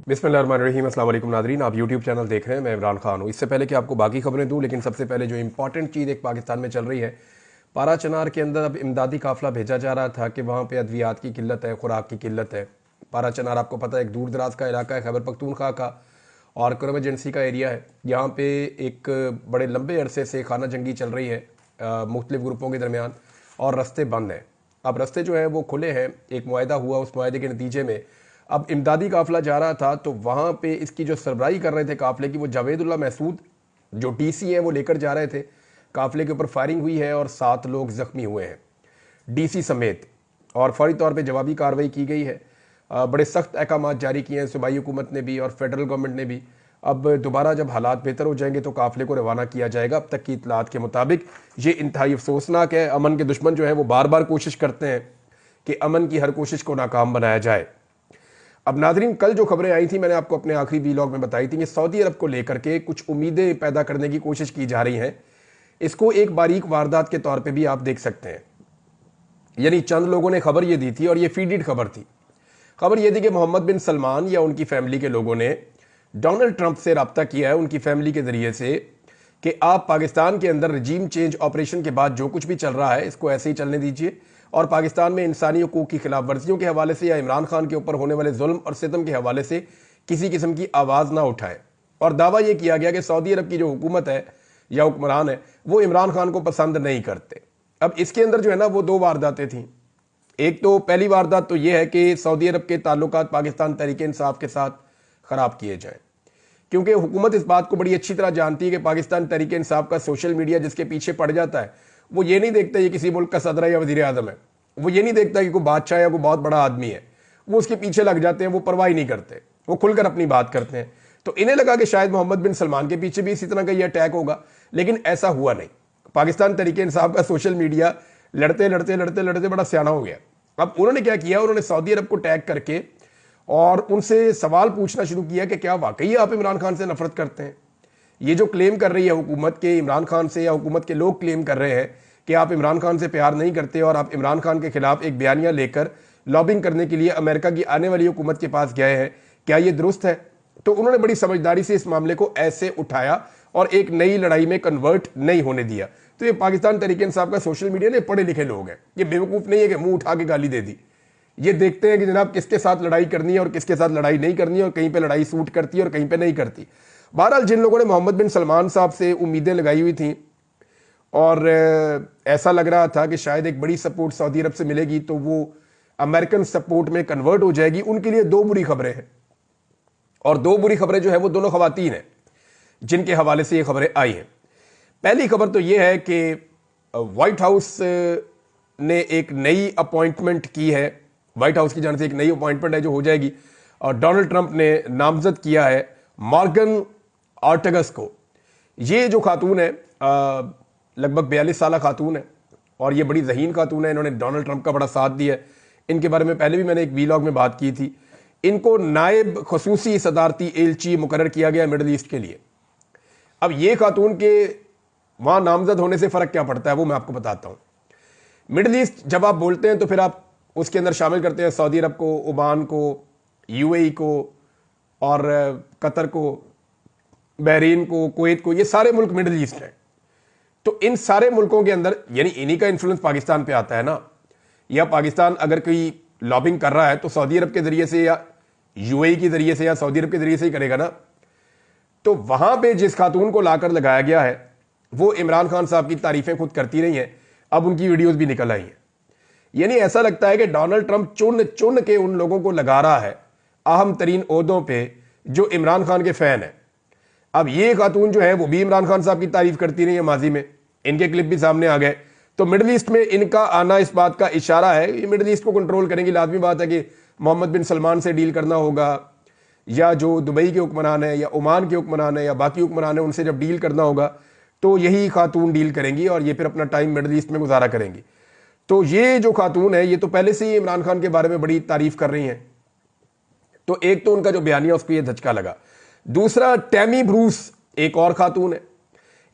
बिस्मिल्लाहिर्रहमानिर्रहीम। अस्सलाम वालेकुम नादरीन, आप यूट्यूब चैनल देख रहे हैं। मैं इमरान खान हूँ। इससे पहले कि आपको बाकी खबरें दूँ, लेकिन सबसे पहले जो इंपॉर्टेंट चीज़ एक पाकिस्तान में चल रही है, पारा चनार के अंदर अब इमदादी काफिला भेजा जा रहा था कि वहाँ पे अद्वियात की किल्लत है, खुराक की किल्लत है। पारा चनार आपको पता है एक दूर दराज का इलाका है, खैबर पख्तूनख्वा का और करम एजेंसी का एरिया है। यहाँ पे एक बड़े लंबे अरसे से खाना जंगी चल रही है मुख्तलिफ ग्रुपों के दरमियान, और रस्ते बंद हैं। अब रस्ते जो है वो खुले हैं, एक मुआहदा हुआ, उस मुआहदे के नतीजे में अब इमदादी काफिला जा रहा था। तो वहाँ पे इसकी जो सरबराही कर रहे थे काफिले की, वो जावेदुल्ला महसूद जो डीसी हैं वो लेकर जा रहे थे। काफिले के ऊपर फायरिंग हुई है और 7 लोग जख्मी हुए हैं, डीसी समेत, और फौरी तौर पे जवाबी कार्रवाई की गई है। बड़े सख्त अहकाम जारी किए हैं सूबाई हुकूमत ने भी और फेडरल गवर्नमेंट ने भी। अब दोबारा जब हालात बेहतर हो जाएंगे तो काफिले को रवाना किया जाएगा। अब तक की इतलात के मुताबिक ये इंतहाई अफसोसनाक है। अमन के दुश्मन जो है वो बार बार कोशिश करते हैं कि अमन की हर कोशिश को नाकाम बनाया जाए। अब नाजरीन, कल जो खबरें आई थी मैंने आपको अपने आखिरी वीलॉग में बताई थी कि सऊदी अरब को लेकर के कुछ उम्मीदें पैदा करने की कोशिश की जा रही हैं। इसको एक बारीक वारदात के तौर पे भी आप देख सकते हैं। यानी चंद लोगों ने खबर ये दी थी और ये फीडेड खबर थी। खबर ये थी कि मोहम्मद बिन सलमान या उनकी फैमिली के लोगों ने डोनाल्ड ट्रंप से रब्ता किया है उनकी फैमिली के जरिए से कि आप पाकिस्तान के अंदर रजीम चेंज ऑपरेशन के बाद जो कुछ भी चल रहा है इसको ऐसे ही चलने दीजिए, और पाकिस्तान में इंसानी हुकूक की खिलाफ वर्जियों के हवाले से या इमरान खान के ऊपर होने वाले जुल्म और सितम के हवाले से किसी किस्म की आवाज़ ना उठाएं। और दावा यह किया गया कि सऊदी अरब की जो हुकूमत है या हुक्मरान है वो इमरान खान को पसंद नहीं करते। अब इसके अंदर जो है ना वो 2 वारदातें थीं। एक तो पहली वारदात तो यह है कि सऊदी अरब के ताल्लुकात पाकिस्तान तहरीक इंसाफ के साथ ख़राब किए जाएं, क्योंकि हुकूमत इस बात को बड़ी अच्छी तरह जानती है कि पाकिस्तान तहरीक इंसाफ का सोशल मीडिया जिसके पीछे पड़ जाता है वो ये नहीं देखता ये किसी मुल्क का सदर है या वज़ीर आज़म है, वो ये नहीं देखता कि कोई बादशाह या कोई बहुत बड़ा आदमी है, वो उसके पीछे लग जाते हैं, वो परवाह नहीं करते, वो खुलकर अपनी बात करते हैं। तो इन्हें लगा कि शायद मोहम्मद बिन सलमान के पीछे भी इसी तरह का ये अटैक होगा, लेकिन ऐसा हुआ नहीं। पाकिस्तान तहरीक इंसाफ का सोशल मीडिया लड़ते लड़ते लड़ते लड़ते बड़ा सियाना हो गया। अब उन्होंने क्या किया, उन्होंने सऊदी अरब को टैग करके और उनसे सवाल पूछना शुरू किया कि क्या वाकई आप इमरान खान से नफरत करते हैं। ये जो क्लेम कर रही है हुकूमत के इमरान खान से, या हुकूमत के लोग क्लेम कर रहे हैं कि आप इमरान खान से प्यार नहीं करते और आप इमरान खान के खिलाफ एक बयानिया लेकर लॉबिंग करने के लिए अमेरिका की आने वाली हुकूमत के पास गए हैं, क्या ये दुरुस्त है? तो उन्होंने बड़ी समझदारी से इस मामले को ऐसे उठाया और एक नई लड़ाई में कन्वर्ट नहीं होने दिया। तो ये पाकिस्तान तहरीक इंसाफ का सोशल मीडिया ने पढ़े लिखे लोग हैं, ये बेवकूफ़ नहीं है कि मुंह उठा के गाली दे दी। ये देखते हैं कि जनाब किसके साथ लड़ाई करनी है और किसके साथ लड़ाई नहीं करनी है, और कहीं पे लड़ाई सूट करती है और कहीं पे नहीं करती। बहरहाल जिन लोगों ने मोहम्मद बिन सलमान साहब से उम्मीदें लगाई हुई थी और ऐसा लग रहा था कि शायद एक बड़ी सपोर्ट सऊदी अरब से मिलेगी तो वो अमेरिकन सपोर्ट में कन्वर्ट हो जाएगी, उनके लिए 2 बुरी खबरें हैं। और 2 बुरी खबरें जो है वो दोनों खवातीन हैं जिनके हवाले से ये खबरें आई हैं। पहली खबर तो ये है कि व्हाइट हाउस ने एक नई अपॉइंटमेंट की है। व्हाइट हाउस की जाने से एक नई अपॉइंटमेंट है जो हो जाएगी, और डोनाल्ड ट्रंप ने नामजद किया है मॉर्गन ऑर्टेगस को। ये जो खातून है लगभग 42 साल खातून है और ये बड़ी ज़हीन खातून है। इन्होंने डोनाल्ड ट्रंप का बड़ा साथ दिया है। इनके बारे में पहले भी मैंने एक वीलॉग में बात की थी। इनको नायब खसूसी सदारती एलची मुकर्रर किया गया मिडल ईस्ट के लिए। अब ये खातून के वहाँ नामजद होने से फ़र्क क्या पड़ता है वो मैं आपको बताता हूँ। मिडल ईस्ट जब आप बोलते हैं तो फिर आप उसके अंदर शामिल करते हैं सऊदी अरब को, ओमान को, यूएई को और कतर को, बहरीन को, कुवैत को। ये सारे मुल्क मिडल ईस्ट हैं। तो इन सारे मुल्कों के अंदर यानी इन्हीं का इन्फ्लुएंस पाकिस्तान पे आता है ना। या पाकिस्तान अगर कोई लॉबिंग कर रहा है तो सऊदी अरब के जरिए से या यूएई के जरिए से या सऊदी अरब के जरिए से ही करेगा ना। तो वहां पे जिस खातून को लाकर लगाया गया है वो इमरान खान साहब की तारीफें खुद करती रही हैं, अब उनकी वीडियोस भी निकल आई हैं। यानी ऐसा लगता है कि डोनाल्ड ट्रंप चुन चुन के उन लोगों को लगा रहा है अहम तरीन ओहदों पे जो इमरान खान के फैन है। अब ये खातून जो है वो भी इमरान खान साहब की तारीफ करती रही है माजी में, इनके क्लिप भी सामने आ गए। तो मिडल ईस्ट में इनका आना इस बात का इशारा है, ये मिडल ईस्ट को कंट्रोल करेंगी। लाजमी बात है कि मोहम्मद बिन सलमान से डील करना होगा, या जो दुबई के हुक्मरान है या ओमान के हुक्मरान है या बाकी हुक्मरान है उनसे जब डील करना होगा तो यही खातून डील करेंगी और ये फिर अपना टाइम मिडल ईस्ट में गुजारा करेंगी। तो ये जो खातून है ये तो पहले से ही इमरान खान के बारे में बड़ी तारीफ कर रही हैं। तो एक तो उनका जो बयानिया उस पर यह धचका लगा। दूसरा, टैमी ब्रूस एक और खातून है।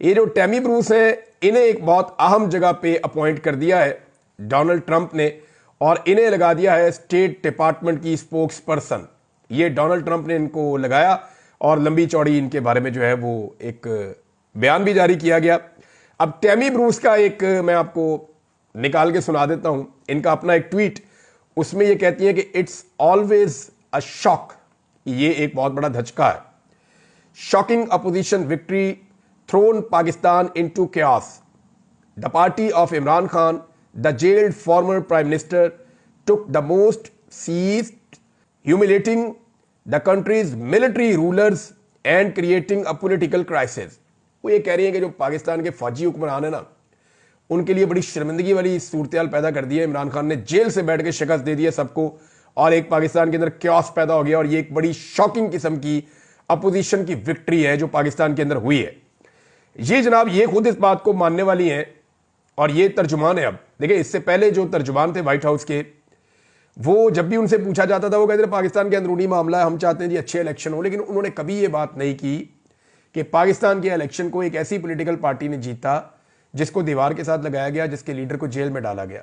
ये जो टैमी ब्रूस है इन्हें एक बहुत अहम जगह पे अपॉइंट कर दिया है डोनाल्ड ट्रंप ने, और इन्हें लगा दिया है स्टेट डिपार्टमेंट की स्पोक्स पर्सन। ये डोनाल्ड ट्रंप ने इनको लगाया और लंबी चौड़ी इनके बारे में जो है वो एक बयान भी जारी किया गया। अब टैमी ब्रूस का एक मैं आपको निकाल के सुना देता हूं, इनका अपना एक ट्वीट, उसमें ये कहती है कि इट्स ऑलवेज अ शॉक, ये एक बहुत बड़ा धचका है। Shocking opposition victory throws Pakistan into chaos. The party of Imran Khan, the jailed former prime minister, took the most seized, humiliating the country's military rulers and creating a political crisis. वो ये कह रही है कि जो पाकिस्तान के फौजी हुक्मरान है ना, उनके लिए बड़ी शर्मिंदगी वाली सूरत पैदा कर दी है। इमरान खान ने जेल से बैठ के शिकस्त दे दी है सबको और एक पाकिस्तान के अंदर क्योस पैदा हो गया और ये एक बड़ी शॉकिंग किस्म की अपोजिशन की विक्ट्री है जो पाकिस्तान के अंदर हुई है। ये जनाब ये खुद इस बात को मानने वाली हैं और ये तर्जुमान है। अब देखिए, इससे पहले जो तर्जुमान थे व्हाइट हाउस के, वो जब भी उनसे पूछा जाता था वो कहते थे पाकिस्तान के अंदरूनी मामला है, हम चाहते हैं जी अच्छे इलेक्शन हो, लेकिन उन्होंने कभी ये बात नहीं की कि पाकिस्तान के इलेक्शन को एक ऐसी पॉलिटिकल पार्टी ने जीता जिसको दीवार के साथ लगाया गया, जिसके लीडर को जेल में डाला गया।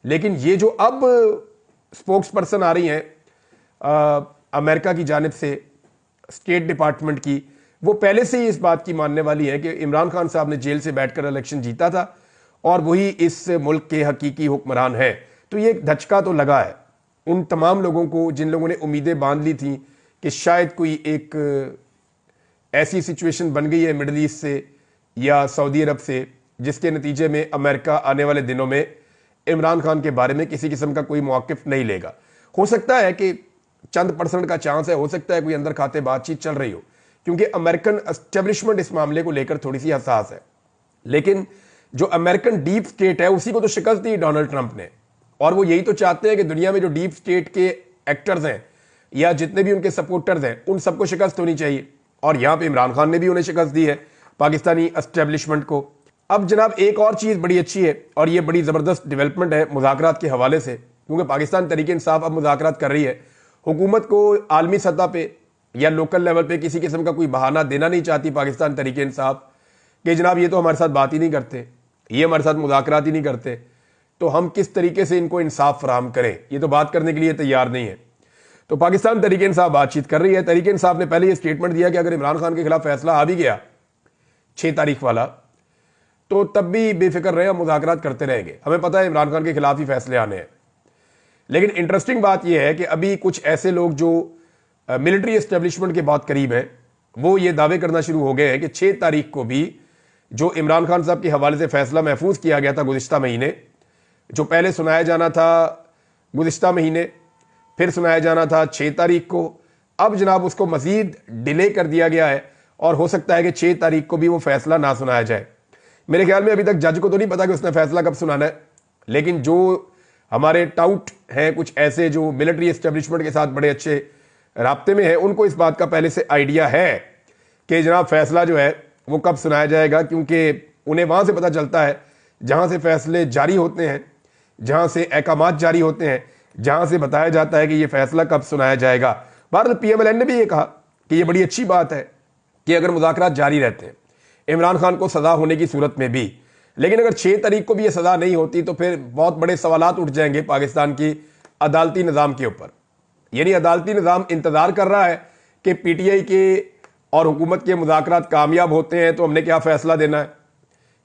लेकिन ये जो अब स्पोक्स पर्सन आ रही हैं अमेरिका की जानिब से, स्टेट डिपार्टमेंट की, वो पहले से ही इस बात की मानने वाली है कि इमरान खान साहब ने जेल से बैठकर इलेक्शन जीता था और वही इस मुल्क के हकीकी हुक्मरान है। तो ये एक धचका तो लगा है उन तमाम लोगों को जिन लोगों ने उम्मीदें बांध ली थी कि शायद कोई एक ऐसी सिचुएशन बन गई है मिडल ईस्ट से या सऊदी अरब से जिसके नतीजे में अमेरिका आने वाले दिनों में इमरान खान के बारे में किसी किस्म का कोई मौक़िफ़ नहीं लेगा। हो सकता है कि चंद % का चांस है, हो सकता है कोई अंदर खाते बातचीत चल रही हो, क्योंकि अमेरिकन एस्टेब्लिशमेंट इस मामले को लेकर थोड़ी सी हसास है। लेकिन जो अमेरिकन डीप स्टेट है उसी को तो शिकस्त दी डोनाल्ड ट्रंप ने, और वो यही तो चाहते हैं कि दुनिया में जो डीप स्टेट के एक्टर्स हैं या जितने भी उनके सपोर्टर्स हैं उन सबको शिकस्त होनी चाहिए, और यहां पे इमरान खान ने भी उन्हें शिकस्त दी है पाकिस्तानी एस्टेब्लिशमेंट को। अब जनाब एक और चीज बड़ी अच्छी है और ये बड़ी जबरदस्त डेवलपमेंट है मुज़ाकरात के हवाले से, क्योंकि पाकिस्तान तहरीक इंसाफ अब मुज़ाकरात कर रही है। हुकूमत को आलमी सतह पे या लोकल लेवल पे किसी किस्म का कोई बहाना देना नहीं चाहती पाकिस्तान तहरीक इंसाफ कि जनाब ये तो हमारे साथ बात ही नहीं करते, ये हमारे साथ मुज़ाकरात ही नहीं करते, तो हम किस तरीके से इनको इंसाफ फराहम करें, ये तो बात करने के लिए तैयार नहीं है। तो पाकिस्तान तहरीक इंसाफ बातचीत कर रही है। तहरीक इंसाफ ने पहले ये स्टेटमेंट दिया कि अगर इमरान खान के खिलाफ फैसला आ भी गया 6 तारीख वाला, तो तब भी बेफिक्र रहे, हम मुज़ाकरात करते रहेंगे, हमें पता है इमरान खान के खिलाफ ही फैसले आने हैं। लेकिन इंटरेस्टिंग बात यह है कि अभी कुछ ऐसे लोग जो मिलिट्री एस्टेब्लिशमेंट के बहुत करीब हैं वो ये दावे करना शुरू हो गए हैं कि 6 तारीख को भी जो इमरान खान साहब के हवाले से फैसला महफूज किया गया था गुज़िश्ता महीने, जो पहले सुनाया जाना था गुज़िश्ता महीने, फिर सुनाया जाना था 6 तारीख को, अब जनाब उसको मजीद डिले कर दिया गया है और हो सकता है कि 6 तारीख को भी वो फैसला ना सुनाया जाए। मेरे ख्याल में अभी तक जज को तो नहीं पता कि उसने फैसला कब सुनाना है, लेकिन जो हमारे टाउट हैं कुछ ऐसे जो मिलिट्री एस्टेब्लिशमेंट के साथ बड़े अच्छे राब्ते में है, उनको इस बात का पहले से आइडिया है कि जनाब फैसला जो है वो कब सुनाया जाएगा, क्योंकि उन्हें वहां से पता चलता है जहां से फैसले जारी होते हैं, जहां से अहकामात जारी होते हैं, जहां से बताया जाता है कि ये फैसला कब सुनाया जाएगा। भारत PMLN ने भी ये कहा कि ये बड़ी अच्छी बात है कि अगर मुज़ाकरात जारी रहते हैं इमरान खान को सजा होने की सूरत में भी, लेकिन अगर 6 तारीख को भी ये सजा नहीं होती तो फिर बहुत बड़े सवालात उठ जाएंगे पाकिस्तान की अदालती निज़ाम के ऊपर। यानी अदालती निज़ाम इंतजार कर रहा है कि PTI के और हुकूमत के मुज़ाकरात कामयाब होते हैं तो हमने क्या फैसला देना है,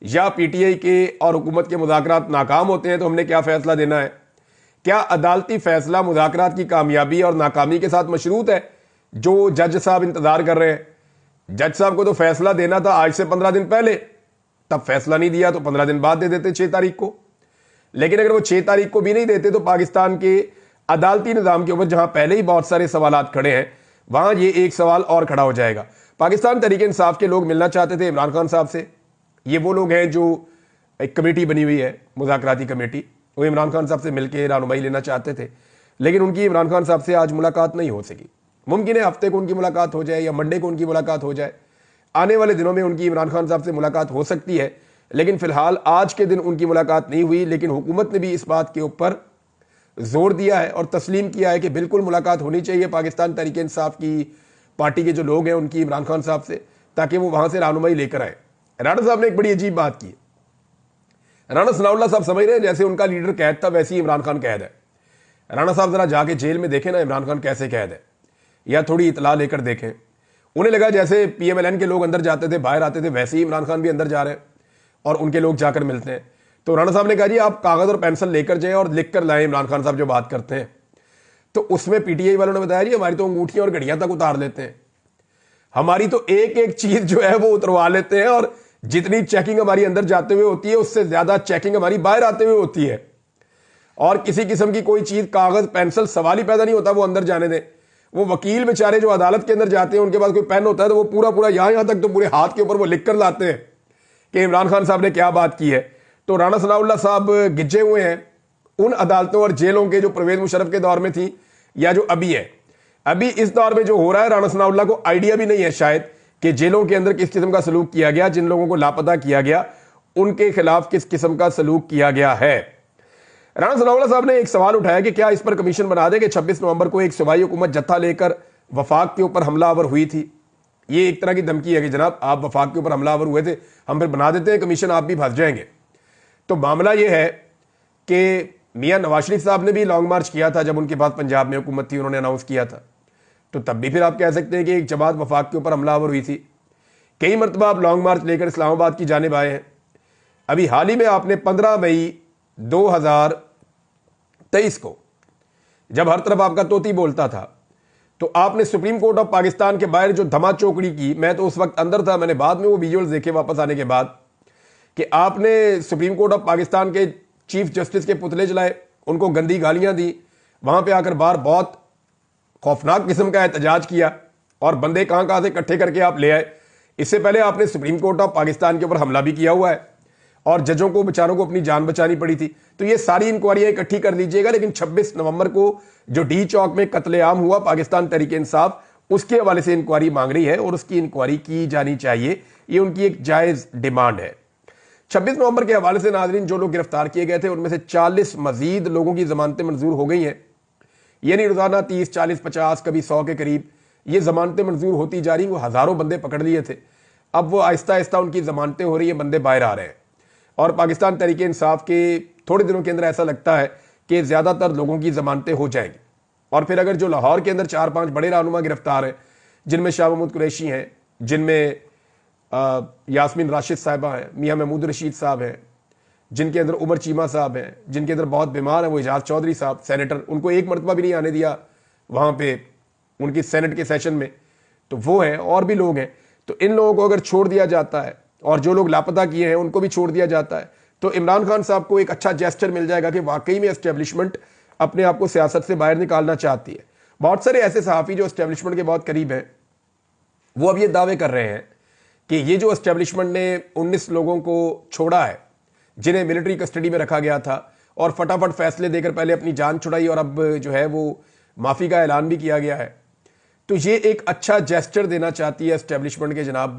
या PTI के और हुकूमत के मुज़ाकरात नाकाम होते हैं तो हमने क्या फैसला देना है। क्या अदालती फैसला मुज़ाकरात की कामयाबी और नाकामी के साथ मशरूत है जो जज साहब इंतजार कर रहे हैं? जज साहब को तो फैसला देना था आज से 15 दिन पहले, तब फैसला नहीं दिया तो 15 दिन बाद दे देते 6 तारीख को। लेकिन अगर वो 6 तारीख को भी नहीं देते तो पाकिस्तान के अदालती निज़ाम के ऊपर जहां पहले ही बहुत सारे सवालात खड़े हैं वहां ये एक सवाल और खड़ा हो जाएगा। पाकिस्तान तहरीक इंसाफ के लोग मिलना चाहते थे इमरान खान साहब से। ये वो लोग हैं जो एक कमेटी बनी हुई है मुज़ाकराती कमेटी, वो इमरान खान साहब से मिलकर रहनुमाई लेना चाहते थे, लेकिन उनकी इमरान खान साहब से आज मुलाकात नहीं हो सकी। मुमकिन है हफ्ते को उनकी मुलाकात हो जाए या मंडे को उनकी मुलाकात हो जाए, आने वाले दिनों में उनकी इमरान खान साहब से मुलाकात हो सकती है, लेकिन फिलहाल आज के दिन उनकी मुलाकात नहीं हुई। लेकिन हुकूमत ने भी इस बात के ऊपर जोर दिया है और तस्लीम किया है कि बिल्कुल मुलाकात होनी चाहिए पाकिस्तान तहरीक इंसाफ की पार्टी के जो लोग हैं उनकी इमरान खान साहब से, ताकि वो वहां से रहनुमाई लेकर आए। राणा साहब ने एक बड़ी अजीब बात की। राणा सनाउल्लाह साहब समझ रहे हैं जैसे उनका लीडर कैद था वैसे ही इमरान खान कैद है। राणा साहब जरा जाके जेल में देखें ना इमरान खान कैसे कैद है। या थोड़ी इतला लेकर देखें। उन्हें लगा जैसे PMLN के लोग अंदर जाते थे, बाहर आते थे, वैसे ही इमरान खान भी अंदर जा रहे हैं और उनके लोग जाकर मिलते हैं। तो राणा साहब ने कहा जी आप कागज और पेंसिल लेकर जाएं और लिख कर लाएं इमरान खान साहब जो बात करते हैं। तो उसमें PTI वालों ने बताया जी हमारी तो अंगूठियां और घड़ियां तक उतार लेते हैं, हमारी तो एक एक चीज जो है वो उतरवा लेते हैं, और जितनी चेकिंग हमारी अंदर जाते हुए होती है उससे ज्यादा चेकिंग हमारी बाहर आते हुए होती है। और किसी किस्म की कोई चीज कागज पेंसिल सवाल ही पैदा नहीं होता वो अंदर जाने दें। वो वकील बेचारे जो अदालत के अंदर जाते हैं उनके पास कोई पेन होता है तो वो पूरा पूरा यहां तक तो पूरे हाथ के ऊपर वो लिख कर लाते हैं कि इमरान खान साहब ने क्या बात की है। तो राणा सनाउल्लाह साहब गिज्जे हुए हैं उन अदालतों और जेलों के जो परवेज मुशर्रफ के दौर में थी या जो अभी है। अभी इस दौर में जो हो रहा है, राणा सनाउल्लाह को आइडिया भी नहीं है शायद कि जेलों के अंदर किस किस्म का सलूक किया गया, जिन लोगों को लापता किया गया उनके खिलाफ किस किस्म का सलूक किया गया है। राणा सनाउल्लाह साहब ने एक सवाल उठाया कि क्या इस पर कमीशन बना दे कि 26 नवंबर को एक सूबाई हुकूमत जत्था लेकर वफाक के ऊपर हमलावर हुई थी। ये एक तरह की धमकी है कि जनाब आप वफाक के ऊपर हमलावर हुए थे, हम फिर बना देते हैं कमीशन, आप भी फंस जाएंगे। तो मामला यह है कि मियां नवाज शरीफ साहब ने भी लॉन्ग मार्च किया था जब उनके पास पंजाब में हुकूमत थी, उन्होंने अनाउंस किया था। तो तब भी फिर आप कह सकते हैं कि एक जमात वफाक के ऊपर हमलावर हुई थी। कई मरतबा आप लॉन्ग मार्च लेकर इस्लामाबाद की जानिब आए हैं। अभी हाल ही में आपने 15 मई 2023 को जब हर तरफ आपका तोती बोलता था तो आपने सुप्रीम कोर्ट ऑफ पाकिस्तान के बाहर जो धमा चौकड़ी की, मैं तो उस वक्त अंदर था, मैंने बाद में वो विजुअल्स देखे वापस आने के बाद, कि आपने सुप्रीम कोर्ट ऑफ पाकिस्तान के चीफ जस्टिस के पुतले जलाए, उनको गंदी गालियां दी, वहां पे आकर बाहर बहुत खौफनाक किस्म का एहतजाज किया और बंदे कहां कहां से इकट्ठे करके आप ले आए। इससे पहले आपने सुप्रीम कोर्ट ऑफ पाकिस्तान के ऊपर हमला भी किया हुआ है और जजों को बेचारों को अपनी जान बचानी पड़ी थी। तो ये सारी इंक्वायरियां इकट्ठी कर लीजिएगा। लेकिन 26 नवंबर को जो डी चौक में कत्लेआम हुआ पाकिस्तान तहरीक इंसाफ, उसके हवाले से इंक्वायरी मांग रही है और उसकी इंक्वायरी की जानी चाहिए, ये उनकी एक जायज डिमांड है। 26 नवंबर के हवाले से नाजरीन जो लोग गिरफ्तार किए गए थे उनमें से 40 मजीद लोगों की जमानतें मंजूर हो गई हैं। यानी रोजाना 30, 40, 50, कभी 100 के करीब ये जमानतें मंजूर होती जा रही। वो हजारों बंदे पकड़ लिए थे, अब वो आहिस्ता आहिस्ता उनकी जमानतें हो रही है, बंदे बाहर आ रहे हैं। और पाकिस्तान तहरीक इंसाफ के थोड़े दिनों के अंदर ऐसा लगता है कि ज्यादातर लोगों की जमानतें हो जाएंगी। और फिर अगर जो लाहौर के अंदर 4-5 बड़े रहनुमा गिरफ्तार हैं, जिनमें शाह महमूद कुरैशी हैं, जिनमें यास्मीन राशिद साहिबा हैं, मियां महमूद रशीद साहब हैं, जिनके अंदर उमर चीमा साहब हैं, जिनके अंदर बहुत बीमार है वो एजाज चौधरी साहब सेनेटर, उनको एक मरतबा भी नहीं आने दिया वहां पे उनकी सेनेट के सेशन में, तो वो हैं। और भी लोग हैं। तो इन लोगों को अगर छोड़ दिया जाता है और जो लोग लापता किए हैं उनको भी छोड़ दिया जाता है तो इमरान खान साहब को एक अच्छा जेस्चर मिल जाएगा कि वाकई में एस्टेब्लिशमेंट अपने आप को सियासत से बाहर निकालना चाहती है। बहुत सारे ऐसे सहाफ़ी जो एस्टेब्लिशमेंट के बहुत करीब हैं वो अब ये दावे कर रहे हैं कि ये जो एस्टेब्लिशमेंट ने 19 लोगों को छोड़ा है जिन्हें मिलिट्री कस्टडी में रखा गया था और फटाफट फैसले देकर पहले अपनी जान छुड़ाई और अब जो है वो माफ़ी का ऐलान भी किया गया है, तो ये एक अच्छा जेस्चर देना चाहती है एस्टेब्लिशमेंट के जनाब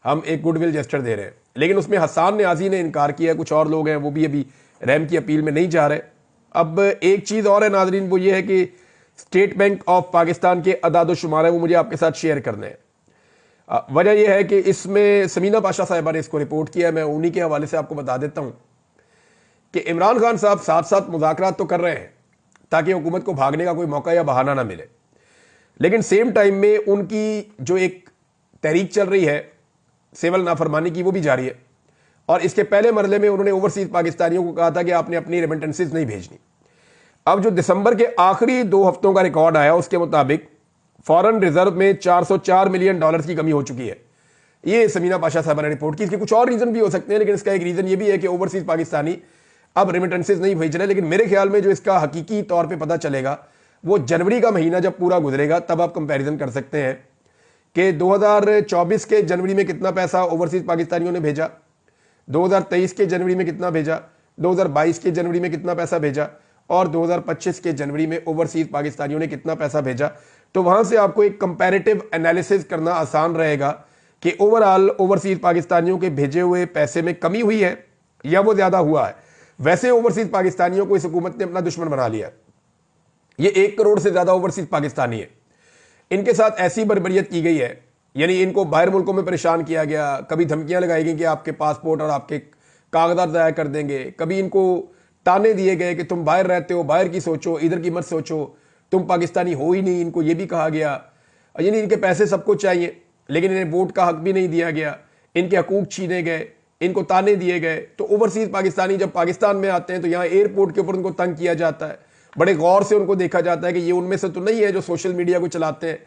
हम एक गुडविल जेस्चर दे रहे हैं। लेकिन उसमें हसान न्याजी ने इनकार किया है, कुछ और लोग हैं वो भी अभी रहम की अपील में नहीं जा रहे। अब एक चीज़ और है नाजरीन, वो ये है कि स्टेट बैंक ऑफ पाकिस्तान के अदाद शुमार है वो मुझे आपके साथ शेयर करने हैं। वजह यह है कि इसमें समीना पाशा साहिबा ने इसको रिपोर्ट किया, मैं उन्हीं के हवाले से आपको बता देता हूं कि इमरान खान साहब साथ साथ मुज़ाकरात तो कर रहे हैं ताकि हुकूमत को भागने का कोई मौका या बहाना ना मिले, लेकिन सेम टाइम में उनकी जो एक तहरीक चल रही है सिविल नाफरमानी की वो भी जारी है। और इसके पहले मरले में उन्होंने ओवरसीज पाकिस्तानियों को कहा था कि आपने अपनी रेमिटेंसेज नहीं भेजनी। अब जो दिसंबर के आखिरी 2 हफ्तों का रिकॉर्ड आया उसके मुताबिक फॉरेन रिजर्व में $404 मिलियन की कमी हो चुकी है। ये समीना पाशा साहब ने रिपोर्ट की। इसके कुछ और रीजन भी हो सकते हैं, लेकिन इसका एक रीजन ये भी है कि ओवरसीज पाकिस्तानी अब रेमिटेंसेज नहीं भेज रहे। लेकिन मेरे ख्याल में जो इसका हकीकी तौर पे पता चलेगा वो जनवरी का महीना जब पूरा गुजरेगा तब आप कंपैरिजन कर सकते हैं कि 2024 के जनवरी में कितना पैसा ओवरसीज पाकिस्तानियों ने भेजा, 2023 के जनवरी में कितना भेजा, 2022 के जनवरी में कितना पैसा भेजा और 2025 के जनवरी में ओवरसीज पाकिस्तानियों ने कितना पैसा भेजा। तो वहां से आपको एक कंपैरेटिव एनालिसिस करना आसान रहेगा कि ओवरऑल ओवरसीज पाकिस्तानियों के भेजे हुए पैसे में कमी हुई है या वो ज्यादा हुआ है। वैसे ओवरसीज पाकिस्तानियों को इस हुकूमत ने अपना दुश्मन बना लिया। ये 1 करोड़ से ज्यादा ओवरसीज पाकिस्तानी है। इनके साथ ऐसी बर्बरियत की गई है, यानी इनको बाहर मुल्कों में परेशान किया गया, कभी धमकियां लगाई गई कि आपके पासपोर्ट और आपके कागजात ज़ाया कर देंगे, कभी इनको ताने दिए गए कि तुम बाहर रहते हो, बाहर की सोचो, इधर की मत सोचो, तुम पाकिस्तानी हो ही नहीं, इनको ये भी कहा गया, यानी इनके पैसे सबको चाहिए लेकिन इन्हें वोट का हक भी नहीं दिया गया, इनके हकूक छीने गए, इनको ताने दिए गए। तो ओवरसीज पाकिस्तानी जब पाकिस्तान में आते हैं तो यहाँ एयरपोर्ट के ऊपर उनको तंग किया जाता है, बड़े गौर से उनको देखा जाता है कि ये उनमें से तो नहीं है जो सोशल मीडिया को चलाते हैं।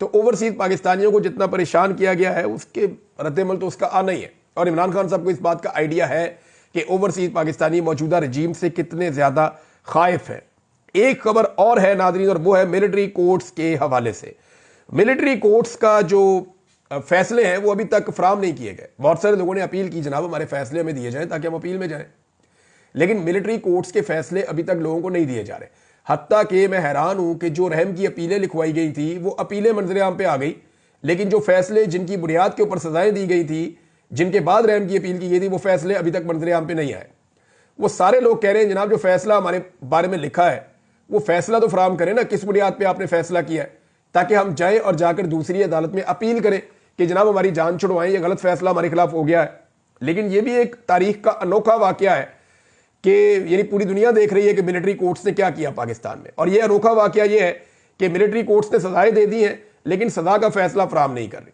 तो ओवरसीज पाकिस्तानियों को जितना परेशान किया गया है उसके रद्देमल तो उसका आना ही है। और इमरान खान साहब को इस बात का आइडिया है कि ओवरसीज पाकिस्तानी मौजूदा रजीम से कितने ज्यादा खाइफ है। एक खबर और है नादरीन, और वो है मिलिट्री कोर्ट्स के हवाले से। मिलिट्री कोर्ट्स का जो फैसले हैं वो अभी तक फराम नहीं किए गए। बहुत सारे लोगों ने अपील की, जनाब हमारे फैसले हमें दिए जाएं ताकि हम अपील में जाएं, लेकिन मिलिट्री कोर्ट्स के फैसले अभी तक लोगों को नहीं दिए जा रहे। हत्ता कि मैं हैरान हूं कि जो रहम की अपीलें लिखवाई गई थी वो अपीलें मंजरेआम पे आ गई, लेकिन जो फैसले जिनकी बुनियाद के ऊपर सजाएं दी गई थी, जिनके बाद रहम की अपील की गई थी, वो फैसले अभी तक मंजरेआम पे नहीं आए। वो सारे लोग कह रहे हैं जनाब जो फैसला हमारे बारे में लिखा है वो फैसला तो फराम करें ना, किस बुनियाद पर आपने फैसला किया है, ताकि हम जाएं और जाकर दूसरी अदालत में अपील करें कि जनाब हमारी जान छुड़वाएं, ये गलत फैसला हमारे खिलाफ हो गया है। लेकिन ये भी एक तारीख का अनोखा वाकया है कि यानी पूरी दुनिया देख रही है कि मिलिट्री कोर्ट्स ने क्या किया पाकिस्तान में। और ये अनोखा वाकया ये है कि मिलिट्री कोर्ट्स ने सजाएं दे दी हैं लेकिन सजा का फैसला फराम नहीं कर रही।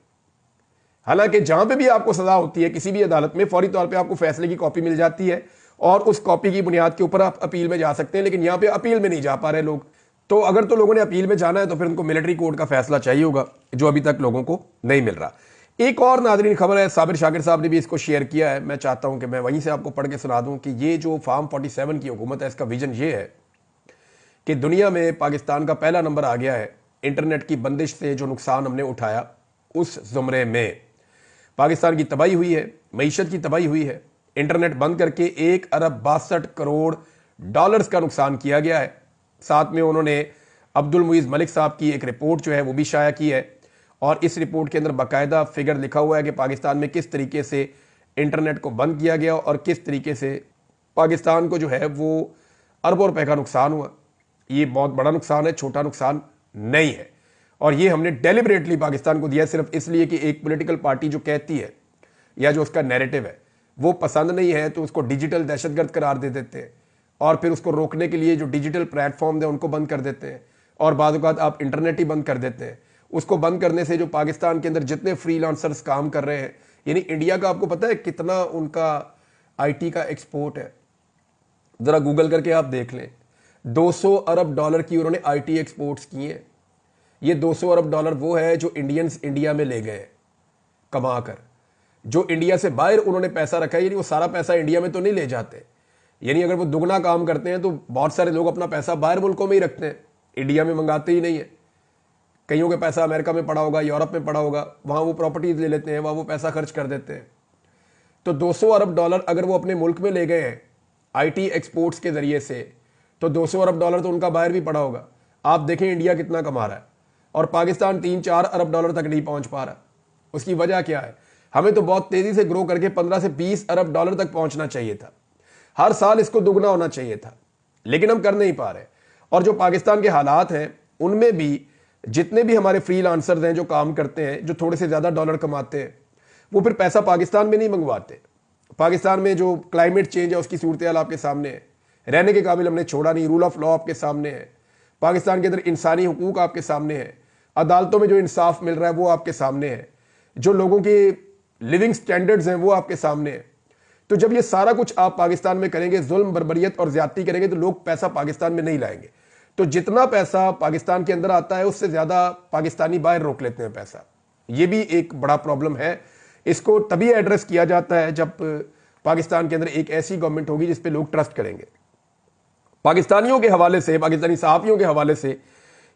हालांकि जहां पे भी आपको सजा होती है किसी भी अदालत में, फौरी तौर पे आपको फैसले की कॉपी मिल जाती है और उस कॉपी की बुनियाद के ऊपर आप अपील में जा सकते हैं, लेकिन यहां पे अपील में नहीं जा पा रहे लोग। तो अगर तो लोगों ने अपील में जाना है तो फिर उनको मिलिट्री कोर्ट का फैसला चाहिए होगा, जो अभी तक लोगों को नहीं मिल रहा। एक और नाज़रीन खबर है, साबिर शाकिर साहब ने भी इसको शेयर किया है, मैं चाहता हूं कि मैं वहीं से आपको पढ़ के सुना दूं कि ये जो फार्म 47 की हुकूमत है इसका विजन ये है कि दुनिया में पाकिस्तान का पहला नंबर आ गया है। इंटरनेट की बंदिश से जो नुकसान हमने उठाया उस जुमरे में पाकिस्तान की तबाही हुई है, मईशत की तबाही हुई है। इंटरनेट बंद करके 1 अरब 62 करोड़ डॉलर्स का नुकसान किया गया है। साथ में उन्होंने अब्दुल मुईज़ मलिक साहब की एक रिपोर्ट जो है वो भी शाया की है, और इस रिपोर्ट के अंदर बाकायदा फिगर लिखा हुआ है कि पाकिस्तान में किस तरीके से इंटरनेट को बंद किया गया और किस तरीके से पाकिस्तान को जो है वो अरबों रुपए का नुकसान हुआ। ये बहुत बड़ा नुकसान है, छोटा नुकसान नहीं है। और ये हमने डेलिबरेटली पाकिस्तान को दिया सिर्फ इसलिए कि एक पॉलिटिकल पार्टी जो कहती है या जो उसका नैरेटिव है वो पसंद नहीं है तो उसको डिजिटल दहशतगर्द करार दे देते हैं, और फिर उसको रोकने के लिए जो डिजिटल प्लेटफॉर्म है उनको बंद कर देते हैं, और बाद औक़ात आप इंटरनेट ही बंद कर देते हैं। उसको बंद करने से जो पाकिस्तान के अंदर जितने फ्रीलांसर्स काम कर रहे हैं, यानी इंडिया का आपको पता है कितना उनका आईटी का एक्सपोर्ट है, जरा गूगल करके आप देख लें। 200 अरब डॉलर की उन्होंने आईटी एक्सपोर्ट्स किए हैं। ये 200 अरब डॉलर वो है जो इंडियंस इंडिया में ले गए कमा कर, जो इंडिया से बाहर उन्होंने पैसा रखा है, यानी वो सारा पैसा इंडिया में तो नहीं ले जाते। यानी अगर वो दुगना काम करते हैं तो बहुत सारे लोग अपना पैसा बाहर मुल्कों में ही रखते हैं, इंडिया में मंगाते ही नहीं है। कईयों का पैसा अमेरिका में पड़ा होगा, यूरोप में पड़ा होगा, वहां वो प्रॉपर्टीज ले लेते हैं, वहां वो पैसा खर्च कर देते हैं। तो 200 अरब डॉलर अगर वो अपने मुल्क में ले गए हैं आईटी एक्सपोर्ट्स के जरिए से, तो 200 अरब डॉलर तो उनका बाहर भी पड़ा होगा। आप देखें इंडिया कितना कमा रहा है और पाकिस्तान 3-4 अरब डॉलर तक नहीं पहुंच पा रहा। उसकी वजह क्या है? हमें तो बहुत तेजी से ग्रो करके 15 से 20 अरब डॉलर तक पहुंचना चाहिए था, हर साल इसको दुगना होना चाहिए था, लेकिन हम कर नहीं पा रहे। और जो पाकिस्तान के हालात हैं उनमें भी जितने भी हमारे फ्रीलांसर्स हैं जो काम करते हैं, जो थोड़े से ज़्यादा डॉलर कमाते हैं, वो फिर पैसा पाकिस्तान में नहीं मंगवाते। पाकिस्तान में जो क्लाइमेट चेंज है उसकी सूरत हाल आपके सामने है, रहने के काबिल हमने छोड़ा नहीं, रूल ऑफ लॉ आपके सामने है, पाकिस्तान के अंदर इंसानी हुकूक आपके सामने है, अदालतों में जो इंसाफ मिल रहा है वो आपके सामने है, जो लोगों के लिविंग स्टैंडर्ड्स हैं वो आपके सामने है। तो जब ये सारा कुछ आप पाकिस्तान में करेंगे, जुल्म बर्बरियत और ज्यादती करेंगे, तो लोग पैसा पाकिस्तान में नहीं लाएंगे। तो जितना पैसा पाकिस्तान के अंदर आता है उससे ज्यादा पाकिस्तानी बाहर रोक लेते हैं पैसा। ये भी एक बड़ा प्रॉब्लम है। इसको तभी एड्रेस किया जाता है जब पाकिस्तान के अंदर एक ऐसी गवर्नमेंट होगी जिस पे लोग ट्रस्ट करेंगे। पाकिस्तानियों के हवाले से, पाकिस्तानी सहाफियों के हवाले से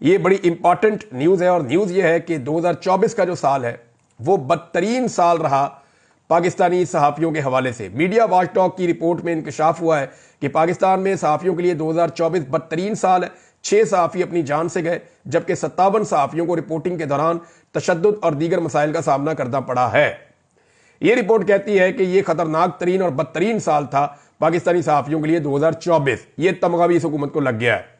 ये बड़ी इंपॉर्टेंट न्यूज है, और न्यूज ये है कि 2024 का जो साल है वो बदतरीन साल रहा पाकिस्तानी सहाफियों के हवाले से। मीडिया वॉचडॉग की रिपोर्ट में इंकशाफ हुआ है कि पाकिस्तान में सहाफियों के लिए 2024 बदतरीन साल है। 6 सहाफी अपनी जान से गए, जबकि 57 सहाफियों को रिपोर्टिंग के दौरान तशद्दुद और दीगर मसाइल का सामना करना पड़ा है। यह रिपोर्ट कहती है कि यह खतरनाक तरीन और बदतरीन साल था पाकिस्तानी सहाफियों के लिए 2024। यह तमगा भी इस हुकूमत को लग गया है।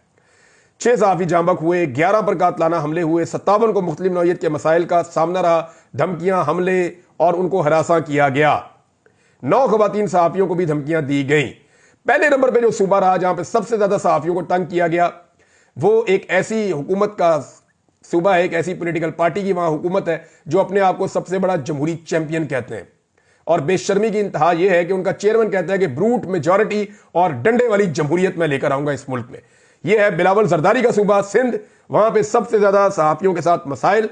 6 सहाफी जांबक हुए, 11 पर कातलाना हमले हुए, 57 को मुख्तलिफ नौइयत के मसाइल का सामना रहा, धमकियां, हमले और उनको हरासा किया गया। 9 खवातीन सहाफियों को भी धमकियां दी गई। पहले नंबर पर जो सूबा रहा जहां पर सबसे ज्यादा सहाफियों को तंग किया गया वो एक ऐसी हुकूमत का सूबा है, एक ऐसी पॉलिटिकल पार्टी की वहां हुकूमत है जो अपने आप को सबसे बड़ा जमहूरी चैंपियन कहते हैं। और बेशर्मी की इंतहा यह है कि उनका चेयरमैन कहता है कि ब्रूट मेजॉरिटी और डंडे वाली जमहूरियत में लेकर आऊंगा इस मुल्क में। यह है बिलावल जरदारी का सूबा सिंध। वहां पे सबसे ज्यादा सहाफियों के साथ मसाइल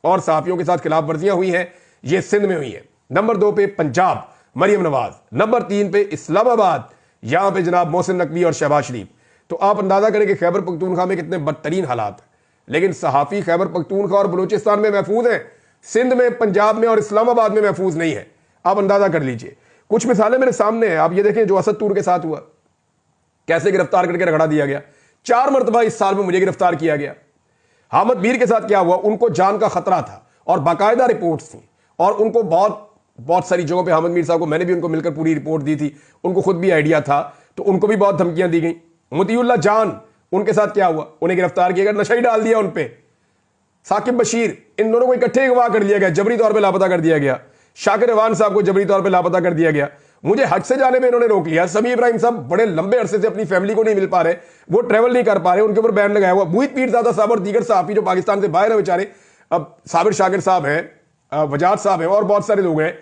और सहाफियों के साथ खिलाफ वर्जियां हुई हैं, ये सिंध में हुई है। नंबर 2 पे पंजाब, मरियम नवाज। नंबर 3 पे इस्लामाबाद, यहां पे जनाब मोहसिन नकवी और शहबाज शरीफ। तो आप अंदाजा करें कि खैबर पख्तूनख्वा में कितने बदतरीन हालात हैं। लेकिन सहाफी खैबर पख्तूनख्वा और बलूचिस्तान में महफूज हैं, सिंध में, पंजाब में और इस्लामाबाद में महफूज नहीं है। आप अंदाजा कर लीजिए। कुछ मिसालें मेरे सामने हैं, आप ये देखें जो असद तूर के साथ हुआ, कैसे गिरफ्तार करके रगड़ा दिया गया। 4 मरतबा इस साल में मुझे गिरफ्तार किया गया। हामिद मीर के साथ क्या हुआ, उनको जान का खतरा था और बाकायदा रिपोर्ट्स थी और उनको बहुत सारी जगहों पे हामिद मीर साहब को मैंने भी उनको मिलकर पूरी रिपोर्ट दी थी, उनको खुद भी आइडिया था, तो उनको भी बहुत धमकियां दी गई। मोतीउल्लाह जान, उनके साथ क्या हुआ, उन्हें गिरफ्तार किया गया, नशा ही डाल दिया उन पे। साकिब बशीर, इन दोनों को इकट्ठे अगवा कर दिया गया, जबरी तौर पे लापता कर दिया गया। शाकिर रवान साहब को जबरी तौर पे लापता कर दिया गया। मुझे हज से जाने में इन्होंने रोक लिया। समी इब्राहिम साहब बड़े लंबे अरसे से अपनी फैमिली को नहीं मिल पा रहे, वो ट्रेवल नहीं कर पा रहे, उनके ऊपर बैन लगाया हुआ। मुहित पीरजादा साहब और दीगर सहाफी जो पाकिस्तान से बाहर है बेचारे, अब साबिर शाकिर साहब हैं, वजाद साहब हैं और बहुत सारे लोग हैं,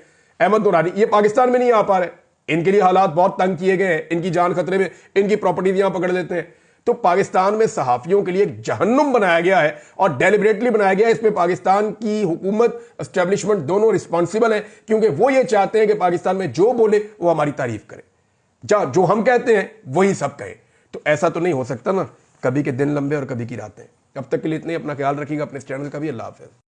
अहमद नूरानी, ये पाकिस्तान में नहीं आ पा रहे। इनके लिए हालात बहुत तंग किए गए हैं, इनकी जान खतरे में, इनकी प्रॉपर्टी यहां पकड़ लेते हैं। तो पाकिस्तान में सहाफियों के लिए एक जहन्नुम बनाया गया है और डेलिबरेटली बनाया गया है। इसमें पाकिस्तान की हुकूमत, एस्टेब्लिशमेंट दोनों रिस्पॉन्सिबल हैं, क्योंकि वो ये चाहते हैं कि पाकिस्तान में जो बोले वो हमारी तारीफ करे, जो हम कहते हैं वही सब कहे। तो ऐसा तो नहीं हो सकता ना, कभी के दिन लंबे और कभी की रातें। अब तक के लिए इतने, अपना ख्याल रखिएगा, अपने इस चैनल का भी। अल्लाह हाफ़िज़।